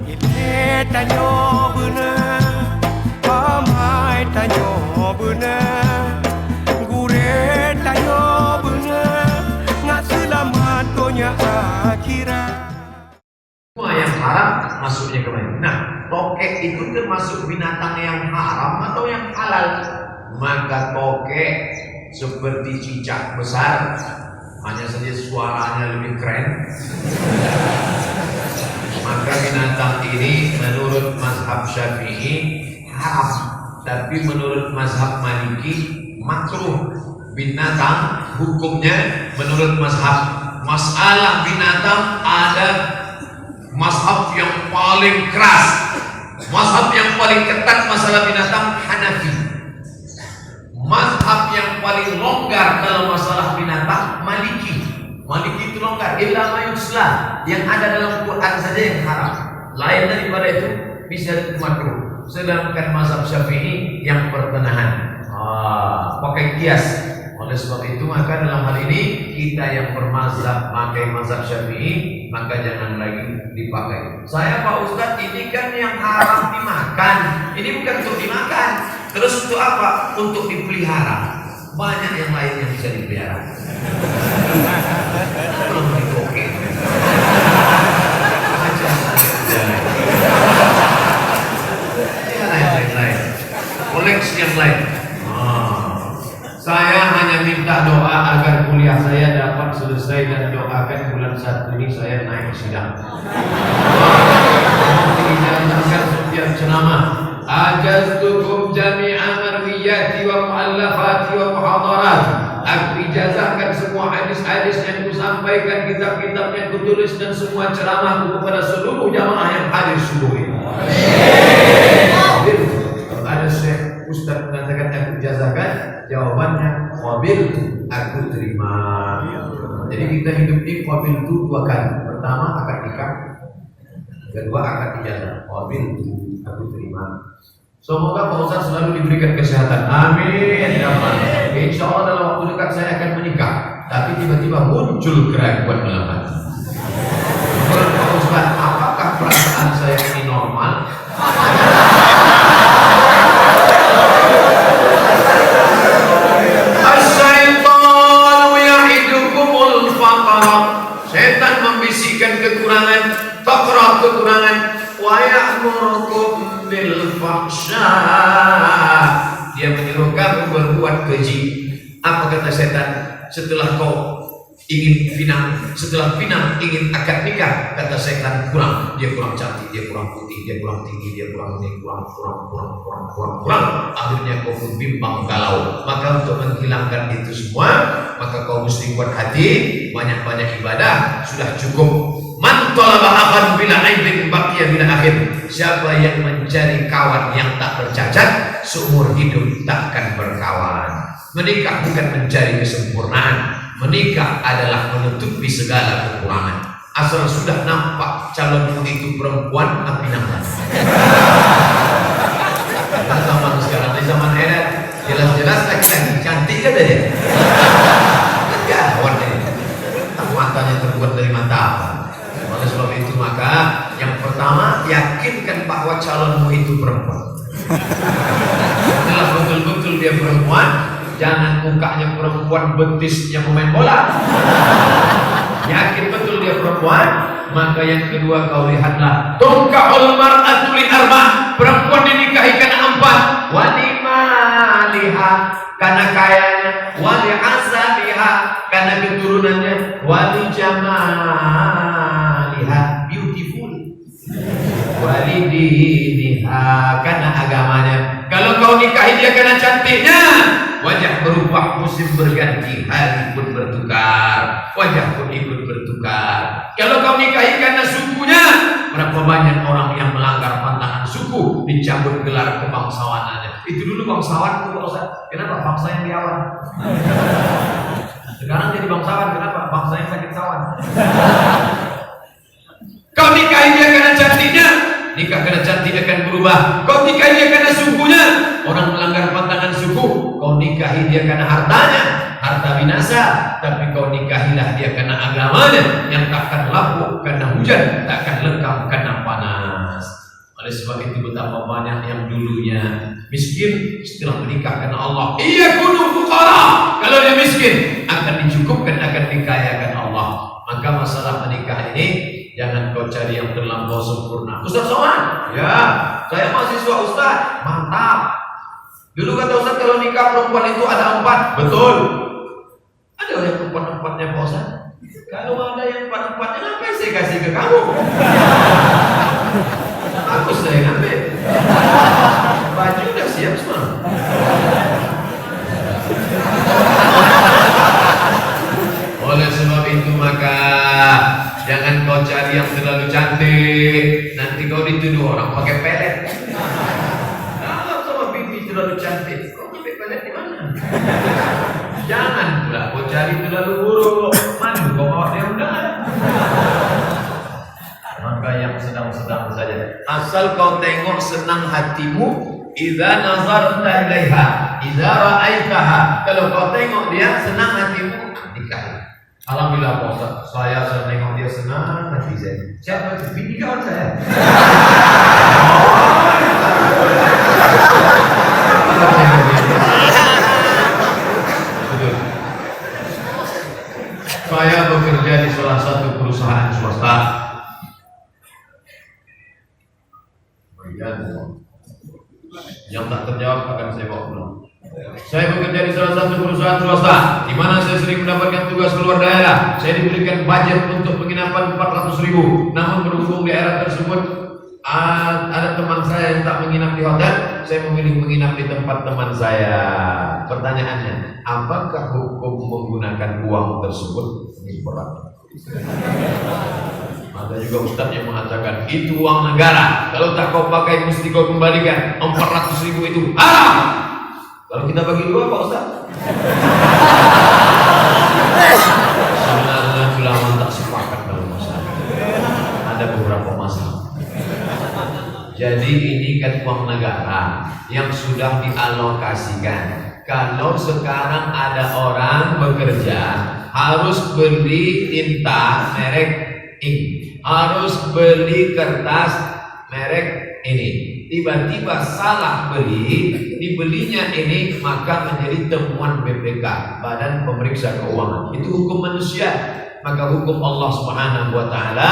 Ile tanyo bener, pamai tanyo bener, gure tanyo bener, nggak selamat dunia akhirat. Semua yang haram masuknya ke mana? Nah, tokek itu termasuk binatang yang haram atau yang halal? Maka tokek seperti cicak besar, hanya saja suaranya lebih keren. Maka binatang ini menurut mazhab Syafi'i haram, tapi menurut mazhab Maliki makruh. Binatang hukumnya menurut mazhab. Masalah binatang ada mazhab yang paling keras, mazhab yang paling ketat masalah binatang Hanafi. Mazhab yang paling longgar dalam masalah binatang Maliki. Maliki itu longgar, illa ma yusla, yang ada dalam Quran saja yang haram. Lain daripada itu bisa makruh. Sedangkan mazhab Syafi'i yang pertengahan. Pakai kias. Oleh sebab itu maka dalam hal ini kita yang bermazhab pakai mazhab Syafi'i, maka jangan lagi dipakai. Saya Pak Ustadz, ini kan yang haram dimakan. Ini bukan untuk dimakan. Terus untuk apa? Untuk dipelihara. Banyak yang lain yang bisa dipelihara. Belum dikoke. Yang lain. Koleksi yang lain. Saya hanya minta doa agar kuliah saya dapat selesai dan doakan bulan 1 ini saya naik sidang. Dijadikan setiap ceramah. Ajaztukum jami'a marwiyati wa mu'allafati wa muhadarat. Aku ijazahkan semua hadis-hadis yang kusampaikan, kitab-kitab yang kutulis dan semua ceramahku kepada seluruh jamaah yang hadir subuh ini. Ada Syekh Ustaz mengatakan aku ijazahkan, jawabannya qabil, aku terima. Jadi kita hidup di qabil itu 2 kali. Pertama akad nikah, kedua akad ijazah. Qabil itu aku terima. Semoga Pak Ustaz selalu diberikan kesehatan. Amin. Insya Allah dalam waktu dekat saya akan menikah. Tapi tiba-tiba muncul keraguan dalam hati. Pak Ustaz, apakah perasaan saya ini normal? Setan membisikkan kekurangan, kekurangan, wa ya'murukum bil fahsya. Dia menyuruh kamu berbuat keji. Apa kata setan? Setelah kau ingin pinang, setelah pinang ingin akad nikah, kata setan kurang. Dia kurang cantik, dia kurang putih, dia kurang tinggi, dia kurang ini, kurang. Akhirnya kau pun bimbang galau. Maka untuk menghilangkan itu semua, maka kau mesti buat hati, banyak-banyak ibadah, sudah cukup. Man talaba akhan bila aibin baqiya bila akhir. Siapa yang mencari kawan yang tak bercacat, seumur hidup takkan berkawan. Menikah bukan mencari kesempurnaan. Menikah adalah menutupi segala kekurangan. Asal sudah nampak calonmu itu perempuan, api nampak. Zaman sekarang, di zaman era jelas-jelas laki-laki cantik kan dia? Ya, warnanya. Matanya terbuat dari mata apa? Oleh sebab itu maka yang pertama, yakinkan bahwa calonmu itu perempuan. Setelah betul-betul dia perempuan, jangan mukanya perempuan, betisnya pemain bola. Yakin betul dia perempuan, maka yang kedua kau lihatlah. Tunkahul mar'atu li arba'. Perempuan dinikahi karena 4. Walimaliha, karena kayanya. Wali asaliha, karena keturunannya. Wali jamaliha, beautiful. Wali diniha, karena agamanya. Kalau kau nikahi dia karena cantiknya, wajah berubah, musim berganti, hari pun bertukar, wajah pun ikut bertukar. Kalau kau nikahi karena sukunya, berapa banyak orang yang melanggar pantangan suku, dicabut gelar kebangsawanannya. Itu dulu bangsawan itu Pak Ustaz. Kenapa? Bangsa yang diawan. Sekarang jadi bangsawan, kenapa? Bangsa yang sakit sawan. Kau nikahi dia karena cantiknya, nikah karena cantik akan berubah. Kau nikahi dia karena sukunya, orang melanggar pantangan suku. Kau nikahi dia karena hartanya, harta binasa. Tapi kau nikahilah dia karena agamanya, yang takkan lapuk karena hujan, takkan lekang karena panas. Oleh sebab itu betapa banyak yang dulunya miskin setelah menikah karena Allah. Iya kudu fuqara. Kalau dia miskin akan dicukupkan, akan dikayakan Allah. Maka masalah menikah ini jangan kau cari yang terlampau sempurna. Ustaz Somad, ya, saya mahasiswa Ustaz. Mantap. Dulu kata Ustaz kalau nikah perempuan itu ada 4. Betul. Ada yang empat-empatnya Pak Ustaz? Kalau ada yang empat-empatnya, ngapain saya kasih ke kamu? Aku saya ngambil. Baju udah siap semua. Oleh sebab itu maka jangan kau cari yang terlalu cantik. Nanti kau dituduh orang pakai pelet. Kalau sama pipi terlalu cantik, kau pakai pelet di mana? Jangan pula kau cari terlalu buruk. Mana kau bawa dia undangan? Maka yang sedang-sedang saja. Asal kau tengok senang hatimu, idza nazarta ilaiha, idza ra'aitaha. Kalau kau tengok dia senang hatimu, nikahi. Alhamdulillah Pak Ustaz, saya tengok dia senang hati saya. Siapa itu? Bini kawan saya. Betul. Saya bekerja di salah satu perusahaan swasta. Yang tak terjawab akan saya bawa pulang. Saya bekerja di salah satu perusahaan swasta, di mana saya sering mendapatkan tugas keluar daerah. Saya diberikan budget untuk penginapan 400.000. Namun berhubung di daerah tersebut ada teman saya yang tak menginap di hotel, saya memilih menginap di tempat teman saya. Pertanyaannya, apakah hukum menggunakan uang tersebut? Ini berat. Ada juga ustaz yang mengatakan itu uang negara, kalau tak kau pakai mesti kau kembalikan. 400.000 itu haram. Kalau kita bagi 2 Pak Ustaz, sebenarnya ulama tak sepakat dalam masalah. Ada beberapa masalah. Jadi ini kan uang negara yang sudah dialokasikan. Kalau sekarang ada orang bekerja harus beli tinta merek ini, harus beli kertas merek ini, tiba-tiba salah beli, dibelinya ini, maka menjadi temuan BPK, Badan Pemeriksa Keuangan. Itu hukum manusia. Maka hukum Allah Subhanahu wa taala,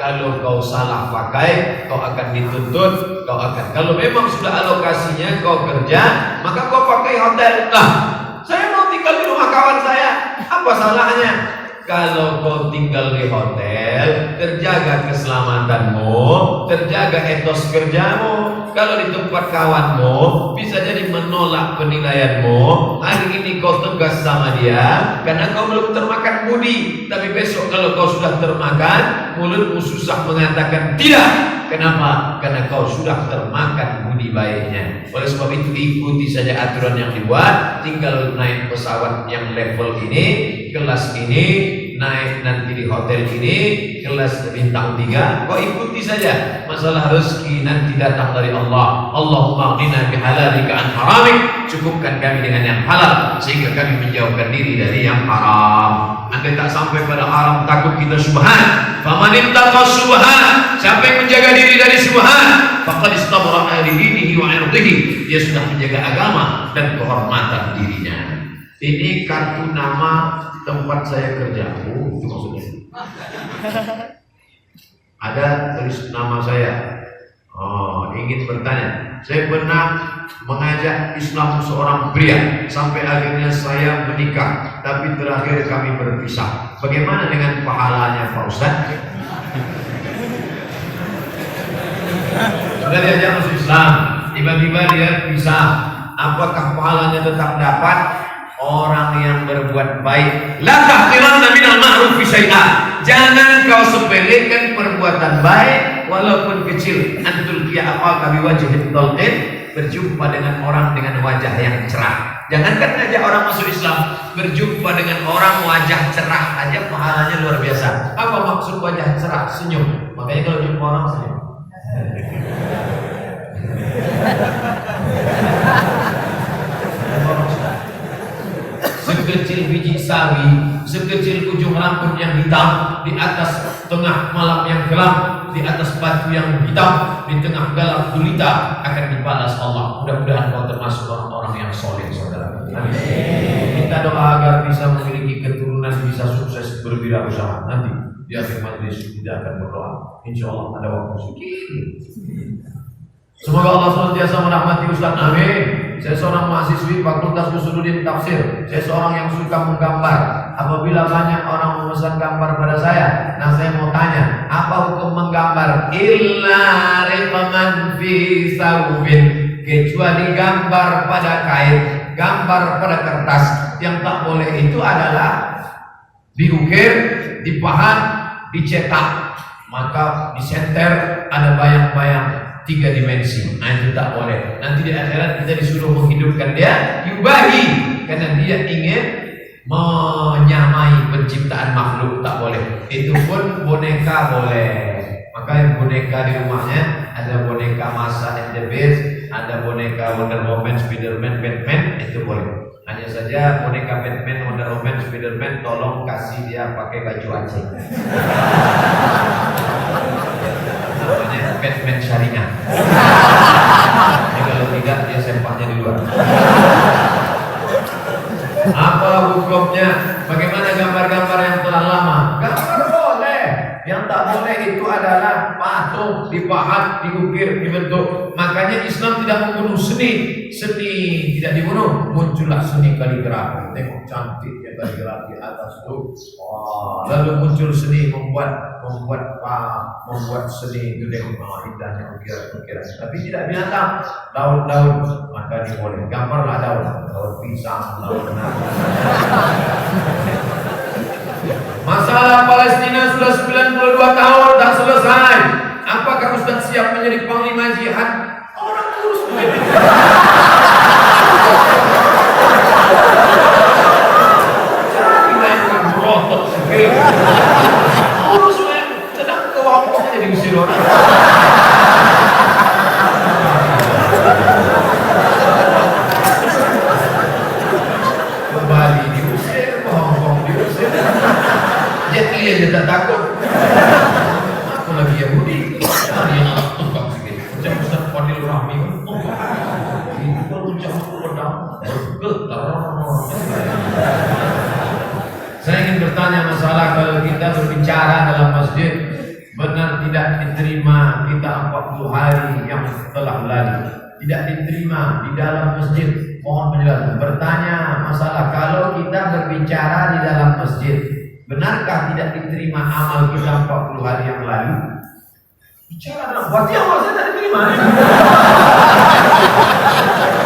kalau kau salah pakai, kau akan dituntut, kau akan. Kalau memang sudah alokasinya kau kerja, maka kau pakai hotel. Lah, saya mau tinggal di rumah kawan saya. Apa salahnya? Kalau kau tinggal di hotel, terjaga keselamatanmu, terjaga etos kerjamu. Kalau di tempat kawanmu, bisa jadi menolak penilaianmu. Hari ini kau tegas sama dia karena kau belum termakan budi. Tapi besok kalau kau sudah termakan, mulutmu susah mengatakan tidak. Kenapa? Karena kau sudah termakan budi baiknya. Oleh sebab itu ikuti saja aturan yang dibuat. Tinggal naik pesawat yang level ini, kelas ini, naik nanti di hotel ini, kelas bintang 3. Kau ikuti saja. Masalah rezeki nanti datang dari Allah. Allahumma qina bihalalika an haramik. Cukupkan kami dengan yang halal sehingga kami menjauhkan diri dari yang haram. Andai tak sampai pada haram, takut kita subhan. Faman ittaqa subhan, siapa yang menjaga diri dari subhan, faqad istabra'a li dinihi wa 'irdihi. Dia sudah menjaga agama dan kehormatan dirinya. Ini kartu nama tempat saya kerja. Oh, itu maksudnya. Ada tulis nama saya. Oh, ingin bertanya. Saya pernah mengajak Islam seorang pria sampai akhirnya saya menikah, tapi terakhir kami berpisah. Bagaimana dengan pahalanya Pak Ustaz? Sudah diajak masuk Islam, tiba-tiba dia pisah. Apakah pahalanya tetap dapat? Orang yang berbuat baik, la tahqiranna minal ma'rufi syai'an. Jangan kau sepelekan perbuatan baik walaupun kecil. Antul qiya aqaka biwajhin talqin, berjumpa dengan orang dengan wajah yang cerah. Jangankan ngajak orang masuk Islam, berjumpa dengan orang wajah cerah aja pahalanya luar biasa. Apa maksud wajah cerah? Senyum. Makanya kalau jumpa orang senyum. Sekecil biji sawi, sekecil ujung rambut yang hitam, di atas tengah malam yang gelap, di atas batu yang hitam di tengah gelap gulita akan dibalas Allah. Mudah-mudahan kau termasuk orang-orang yang soleh, saudara. Amin. Kita doa agar bisa memiliki keturunan, bisa sukses berwirausaha. Nanti di akhir majelis tidak akan berdoa. Insya Allah ada waktu sedikit. Semoga Allah senantiasa merahmati Ustaz. Amin. Saya seorang mahasiswi Fakultas Usuluddin Tafsir. Saya seorang yang suka menggambar. Apabila banyak orang memesan gambar pada saya, nah saya mau tanya, apa hukum menggambar? Illa riqman fi saubin, kecuali gambar pada kain, gambar pada kertas. Yang tak boleh itu adalah diukir, dipahat, dicetak, maka disenter ada bayang-bayang 3 dimensi. Nah itu tak boleh. Nanti di akhirat kita disuruh menghidupkan dia yubahi, karena dia ingin menyamai penciptaan makhluk. Tak boleh. Itu pun boneka boleh. Maka yang boneka di rumahnya ada boneka Masa and the Beast, ada boneka Wonder Woman, Spiderman, Batman, itu boleh. Hanya saja boneka Batman, Wonder Woman, Spiderman tolong kasih dia pakai baju Aceh. Namanya Batman syariah. Jadi kalau tidak dia sempatnya di luar. Apa hukumnya? Bagaimana gambar-gambar yang telah lama? Gambar boleh. Yang tak boleh itu adalah patung, dipahat, diukir, dibentuk. Makanya Islam tidak membunuh seni. Seni tidak dibunuh. Muncullah seni kaligrafi. Tengok cantiknya kaligrafi atas itu. Wah, lalu muncul seni membuat seni itu dengan indahnya ukiran-ukiran. Tapi tidak binatang, daun-daun, maka diboleh. Gambarlah daun pisang, daun nangka. Masalah Palestina sudah 92 tahun tak selesai. Apakah Ustaz siap menjadi panglima jihad? Orang terus begitu. Jangan kita berotot sekali. Orang sedang kewampoknya diusir orang. Kembali diusir, Hongkong diusir. Jet Li aja tak takut. Aku lagi Yahudi. Dia nak tukang sikit. Macam Ustaz Fadil Rahmi. Ini kalau macam pedang getar. Saya ingin bertanya masalah kalau kita berbicara dalam masjid, benar tidak diterima kita 40 hari yang telah lalu. Tidak diterima di dalam masjid. Mohon penjelasan. Bertanya masalah kalau kita berbicara di dalam masjid, benarkah tidak diterima amal kita 40 hari yang lalu? Bicara dalam berarti amal saya tidak diterima.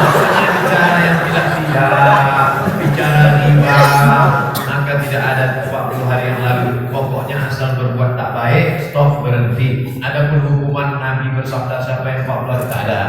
Maksudnya bicara yang tidak siap, bicara riba, maka tidak ada 40 hari yang lalu. Pokoknya asal berbuat tak baik, stop, berhenti. Adapun hukuman Nabi bersabda siapa yang 40 hari tak ada.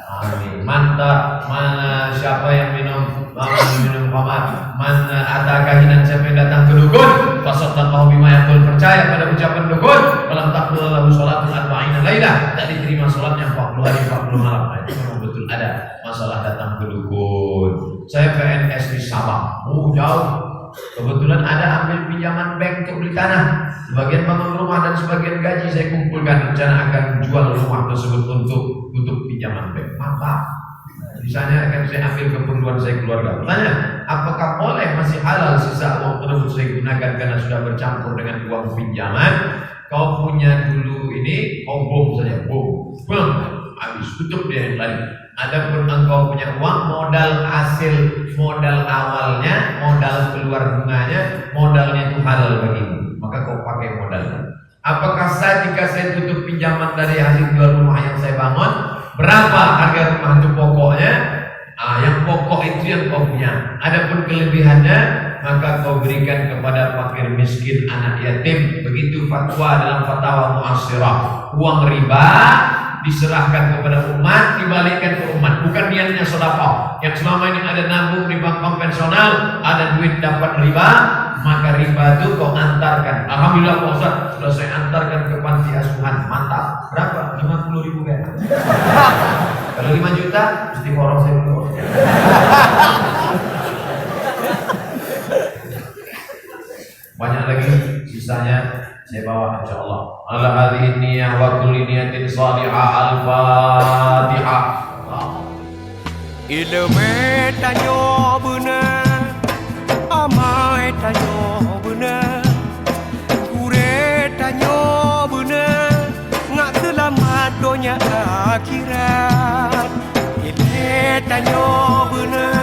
Amin. Mantap. Mana siapa yang minum khamar, mana ada kahinan siapa yang datang ke dukun, fasaddaqahu bima yaqul, percaya pada ucapan dukun, falam taqbal lahu salatun arba'ina lailah, tak diterima salatnya 40 hari 40 malam. Itu memang betul ada masalah datang ke dukun. Saya PNS di Sabang, jauh. Kebetulan ada ambil pinjaman bank untuk beli tanah. Sebagian bangun rumah dan sebagian gaji saya kumpulkan, rencana akan jual rumah tersebut untuk pinjaman bank. Mantap. Misalnya akan saya ambil keperluan saya keluarga. Tanya, apakah boleh masih halal sisa uang tersebut saya gunakan karena sudah bercampur dengan uang pinjaman? Kau punya dulu ini, kau bom saja, bom, habis tutup dia yang lain. Adapun engkau punya uang, modal awalnya, modal keluar bunganya, modalnya itu halal bagimu, maka kau pakai modalnya. Apakah jika saya tutup pinjaman dari hasil jual rumah yang saya bangun, berapa harga rumah itu pokoknya? Yang pokok itu yang kau punya. Adapun kelebihannya, maka kau berikan kepada fakir miskin, anak yatim. Begitu fatwa dalam fatwa mu'asyirah. Uang riba diserahkan kepada umat, dibalikkan ke umat. Bukan niatnya sedekah. Yang selama ini ada nabung di bank konvensional, ada duit dapat riba, maka riba itu kau antarkan. Alhamdulillah Pak Ustaz, sudah saya antarkan ke panti asuhan. Mantap. Berapa? 50.000 kan? Kalau 5 juta, mesti korong saya dulu. Banyak lagi, sisanya saya bawa insya Allah. Ala hadhihi niyah wa Al-Fatihah. Ilmu tanyo benar, amai tanyo benar, gure tanyo benar, ngak selamat dunia akhirat. Ilmu tanyo benar.